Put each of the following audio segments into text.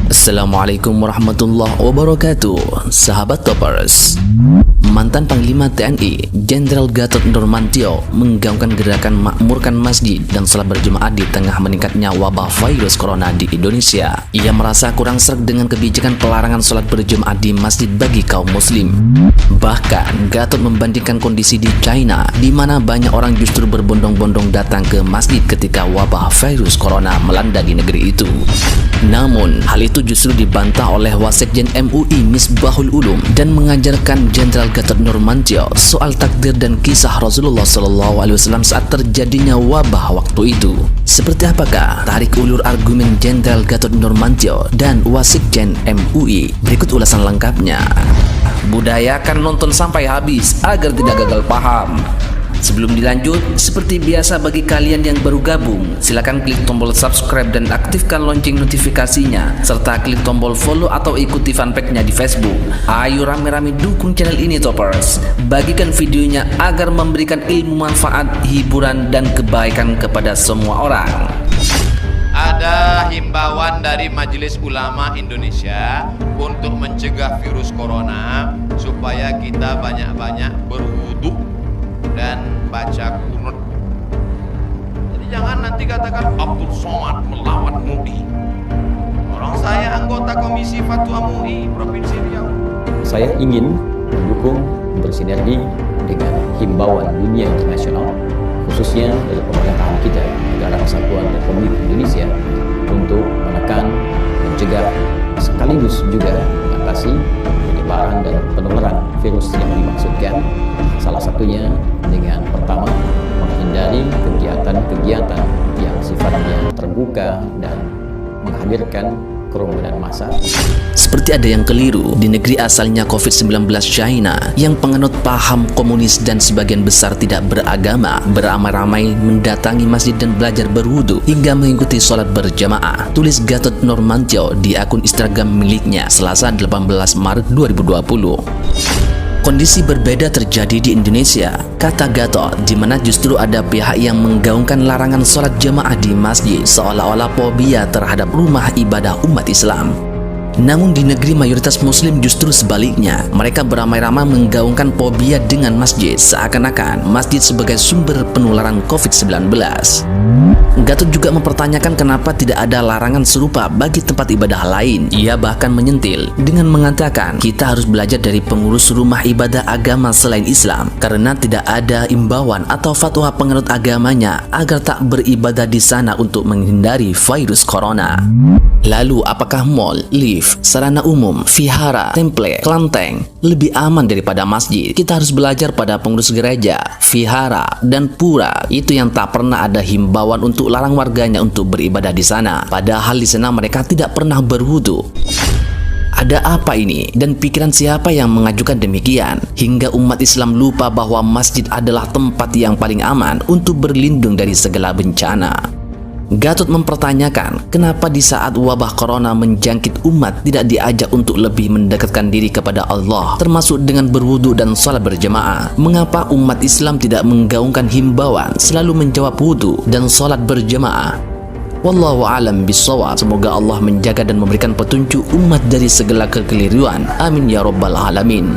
Assalamualaikum warahmatullahi wabarakatuh. Sahabat Toppers, mantan Panglima TNI Jenderal Gatot Nurmantio menggaungkan gerakan makmurkan masjid dan salat berjemaah di tengah meningkatnya wabah virus corona di Indonesia. Ia merasa kurang sreg dengan kebijakan pelarangan salat berjemaah di masjid bagi kaum muslim. Bahkan Gatot membandingkan kondisi di China, di mana banyak orang justru berbondong-bondong datang ke masjid ketika wabah virus corona melanda di negeri itu. Namun, hal itu justru dibantah oleh Wasekjen MUI Misbahul Ulum dan mengajarkan Jenderal Gatot Nurmantio soal takdir dan kisah Rasulullah SAW saat terjadinya wabah waktu itu. Seperti apakah tarik ulur argumen Jenderal Gatot Nurmantio dan Wasekjen MUI? Berikut ulasan lengkapnya. Budayakan nonton sampai habis agar tidak gagal paham. Sebelum dilanjut, seperti biasa bagi kalian yang baru gabung, silakan klik tombol subscribe dan aktifkan lonceng notifikasinya, serta klik tombol follow atau ikuti fanpage-nya di Facebook. Ayo rame-rame dukung channel ini Toppers. Bagikan videonya agar memberikan ilmu manfaat, hiburan, dan kebaikan kepada semua orang. Ada himbauan dari Majelis Ulama Indonesia untuk mencegah virus corona supaya kita banyak-banyak berwudu dan baca kunut. Jadi jangan nanti katakan Abdul Somad melawan MUI. Orang saya anggota Komisi Fatwa MUI Provinsi Riau. Saya ingin mendukung, bersinergi dengan himbauan dunia internasional, khususnya dari pemerintahan kita, Negara Kesatuan Republik Indonesia, untuk menekan, mencegah, sekaligus juga mengatasi penyebaran dan penularan virus yang dimaksudkan. Salah satunya dengan pertama, menghindari kegiatan-kegiatan yang sifatnya terbuka dan menghadirkan kerumunan massa. Seperti ada yang keliru di negeri asalnya COVID-19 China yang penganut paham komunis dan sebagian besar tidak beragama beramai-ramai mendatangi masjid dan belajar berwudu hingga mengikuti sholat berjamaah. Tulis Gatot Nurmantio di akun Instagram miliknya Selasa 18 Maret 2020. Kondisi berbeda terjadi di Indonesia, kata Gatot, di mana justru ada pihak yang menggaungkan larangan sholat jamaah di masjid seolah-olah fobia terhadap rumah ibadah umat Islam. Namun di negeri mayoritas muslim justru sebaliknya, mereka beramai-ramai menggaungkan fobia dengan masjid seakan-akan masjid sebagai sumber penularan COVID-19. Gatot juga mempertanyakan kenapa tidak ada larangan serupa bagi tempat ibadah lain. Ia bahkan menyentil dengan mengatakan kita harus belajar dari pengurus rumah ibadah agama selain Islam karena tidak ada imbauan atau fatwa penganut agamanya agar tak beribadah di sana untuk menghindari virus corona. Lalu apakah mall, lift, sarana umum, vihara, temple, kelenteng lebih aman daripada masjid? Kita harus belajar pada pengurus gereja, vihara, dan pura itu yang tak pernah ada himbauan untuk larang warganya untuk beribadah di sana. Padahal di sana mereka tidak pernah berwudu. Ada apa ini? Dan pikiran siapa yang mengajukan demikian? Hingga umat Islam lupa bahwa masjid adalah tempat yang paling aman untuk berlindung dari segala bencana. Gatot mempertanyakan kenapa di saat wabah corona menjangkit umat tidak diajak untuk lebih mendekatkan diri kepada Allah, termasuk dengan berwudu dan salat berjemaah. Mengapa umat Islam tidak menggaungkan himbauan selalu menjawab wudu dan salat berjemaah? Wallahu a'lam bishawab. Semoga Allah menjaga dan memberikan petunjuk umat dari segala kekeliruan. Amin ya rabbal alamin.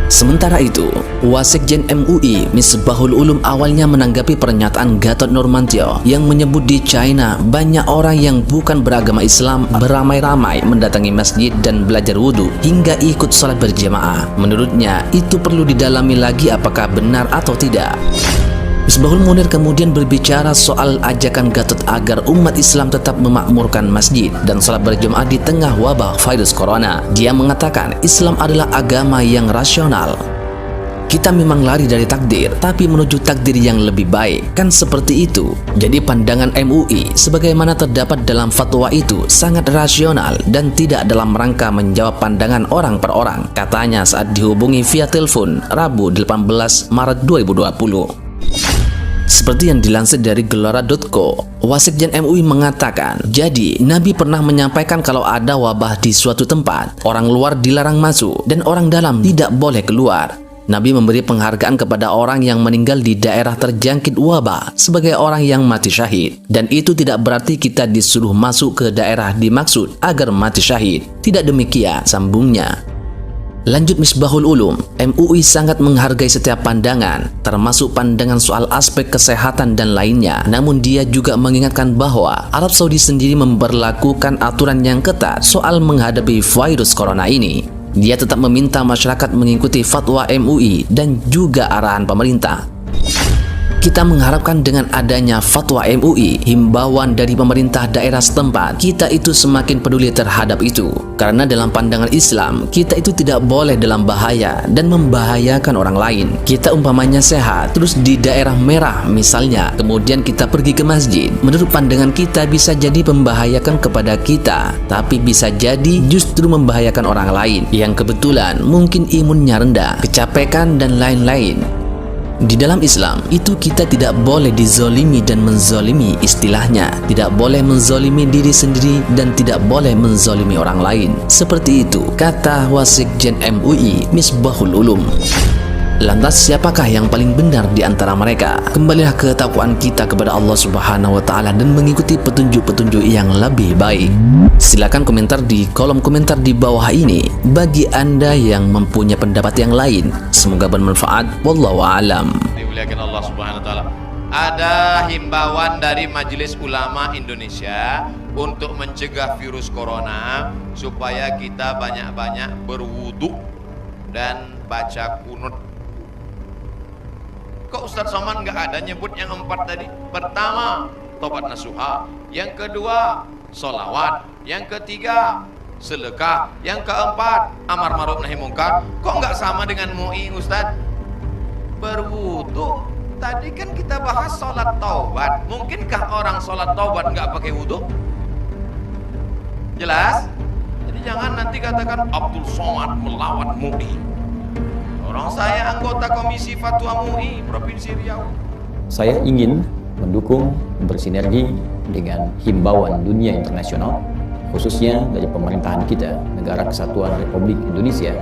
Sementara itu, Wasekjen MUI Misbahul Ulum awalnya menanggapi pernyataan Gatot Nurmantio yang menyebut di China banyak orang yang bukan beragama Islam beramai-ramai mendatangi masjid dan belajar wudhu hingga ikut salat berjamaah. Menurutnya, itu perlu didalami lagi apakah benar atau tidak. Misbahul Munir kemudian berbicara soal ajakan Gatot agar umat Islam tetap memakmurkan masjid dan salat berjamaah di tengah wabah virus corona. Dia mengatakan Islam adalah agama yang rasional. Kita memang lari dari takdir, tapi menuju takdir yang lebih baik, kan seperti itu. Jadi pandangan MUI sebagaimana terdapat dalam fatwa itu sangat rasional dan tidak dalam rangka menjawab pandangan orang per orang, katanya saat dihubungi via telepon Rabu 18 Maret 2020. Seperti yang dilansir dari gelora.co, Wasekjen MUI mengatakan, jadi Nabi pernah menyampaikan kalau ada wabah di suatu tempat, orang luar dilarang masuk dan orang dalam tidak boleh keluar. Nabi memberi penghargaan kepada orang yang meninggal di daerah terjangkit wabah sebagai orang yang mati syahid. Dan itu tidak berarti kita disuruh masuk ke daerah dimaksud agar mati syahid. Tidak demikian, sambungnya. Lanjut Misbahul Ulum, MUI sangat menghargai setiap pandangan, termasuk pandangan soal aspek kesehatan dan lainnya. Namun dia juga mengingatkan bahwa Arab Saudi sendiri memberlakukan aturan yang ketat soal menghadapi virus corona ini. Dia tetap meminta masyarakat mengikuti fatwa MUI dan juga arahan pemerintah. Kita mengharapkan dengan adanya fatwa MUI, himbauan dari pemerintah daerah setempat, kita itu semakin peduli terhadap itu. Karena dalam pandangan Islam, kita itu tidak boleh dalam bahaya dan membahayakan orang lain. Kita umpamanya sehat, terus di daerah merah misalnya, kemudian kita pergi ke masjid. Menurut pandangan kita bisa jadi membahayakan kepada kita, tapi bisa jadi justru membahayakan orang lain yang kebetulan mungkin imunnya rendah, kecapekan dan lain-lain. Di dalam Islam, itu kita tidak boleh dizolimi dan menzolimi, istilahnya. Tidak boleh menzolimi diri sendiri dan tidak boleh menzolimi orang lain. Seperti itu, kata Wasikjen MUI, Misbahul Ulum. Lantas siapakah yang paling benar di antara mereka? Kembalilah ketakwaan kita kepada Allah Subhanahu wa Ta'ala dan mengikuti petunjuk-petunjuk yang lebih baik. Silakan komentar di kolom komentar di bawah ini bagi Anda yang mempunyai pendapat yang lain. Semoga bermanfaat. Wallahu a'lam. Dimuliakan Allah Subhanahu wa Ta'ala. Ada himbauan dari Majelis Ulama Indonesia untuk mencegah virus corona supaya kita banyak-banyak berwudu dan baca kunut. Kok Ustadz Somad nggak ada nyebut yang 4 tadi? Pertama, tobat nasuha. Yang kedua, sholawat. Yang ketiga, sedekah. Yang keempat, amar ma'ruf nahi mungkar. Kok nggak sama dengan MUI, Ustadz? Berwudu. Tadi kan kita bahas sholat taubat. Mungkinkah orang sholat taubat nggak pakai wudu? Jelas? Jadi jangan nanti katakan Abdul Somad melawan MUI. Orang saya anggota Komisi Fatwa MUI Provinsi Riau. Saya ingin mendukung, bersinergi dengan himbauan dunia internasional, khususnya dari pemerintahan kita, Negara Kesatuan Republik Indonesia,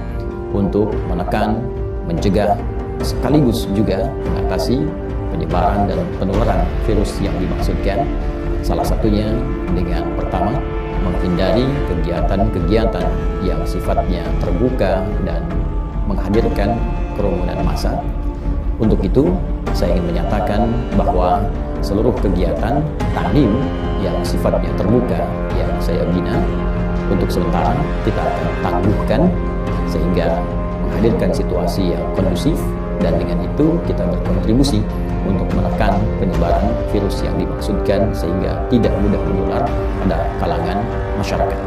untuk menekan, mencegah, sekaligus juga mengatasi penyebaran dan penularan virus yang dimaksudkan. Salah satunya dengan pertama, menghindari kegiatan-kegiatan yang sifatnya terbuka dan menghadirkan kerumunan massa. Untuk itu, saya ingin menyatakan bahwa seluruh kegiatan taklim yang sifatnya terbuka yang saya bina, untuk sementara kita akan tangguhkan sehingga menghadirkan situasi yang kondusif, dan dengan itu kita berkontribusi untuk menekan penyebaran virus yang dimaksudkan sehingga tidak mudah menular pada kalangan masyarakat.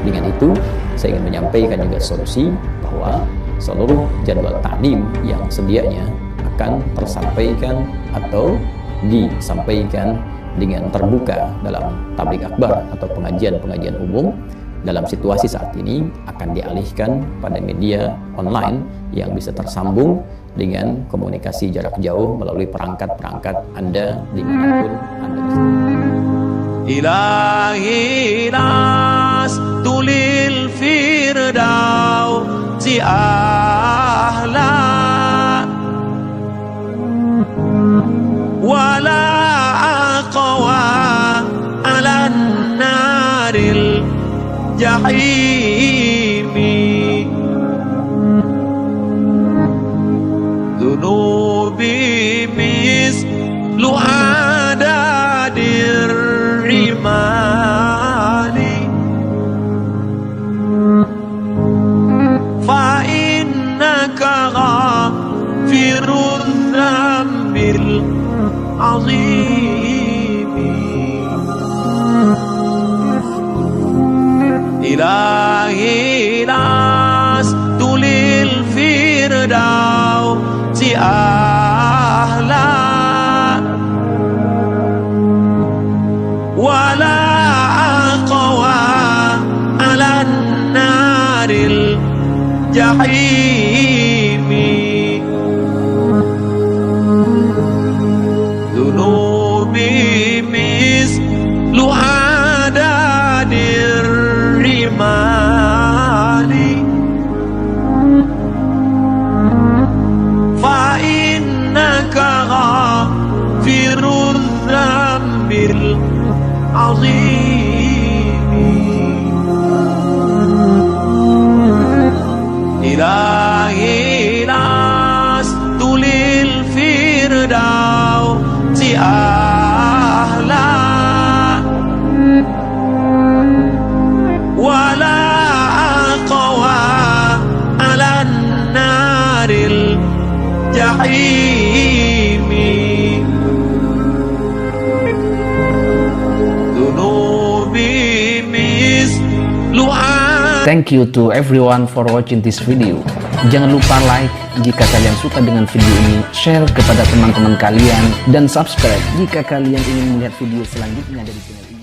Dengan itu, saya ingin menyampaikan juga solusi bahwa seluruh jadwal taklim yang sedianya akan tersampaikan atau disampaikan dengan terbuka dalam tabligh akbar atau pengajian-pengajian umum, dalam situasi saat ini akan dialihkan pada media online yang bisa tersambung dengan komunikasi jarak jauh melalui perangkat-perangkat Anda dimanapun Anda bisa. Ilahi nas tulil firdaus ahla wala aqwa ala naril jahimi dunubi mislu adadir rimani fa innaka ghafirun dzambil azimi ilahi lastu lil firdausi ahla wala aqwa ala naril jahimi dunubi mislu adadir rimani الجحيم ذنوبي مثلها. Thank you to everyone for watching this video. Jangan lupa like jika kalian suka dengan video ini, share kepada teman-teman kalian, dan subscribe jika kalian ingin melihat video selanjutnya dari channel ini.